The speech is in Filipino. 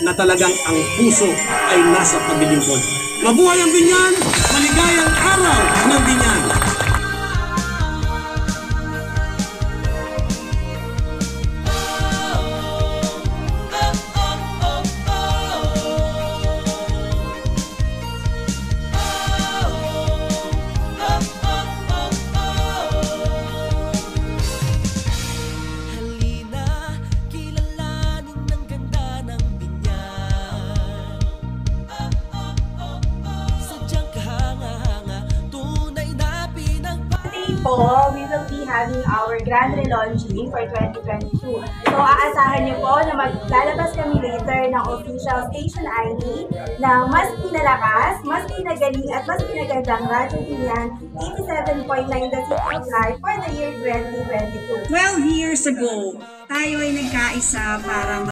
na talagang ang puso ay nasa paglilingkod. Mabuhay ang Binyan! Maligayang araw ng Binyan! We will be having our grand relaunching for 2022. So, aasahan niyo po na maglalabas kami later ng official station ID na mas pinalakas, mas pinagaling at mas pinagandang Radyo Binyan 87.9 The City of Life for the year 2022. 12 years ago, tayo ay nagkaisa para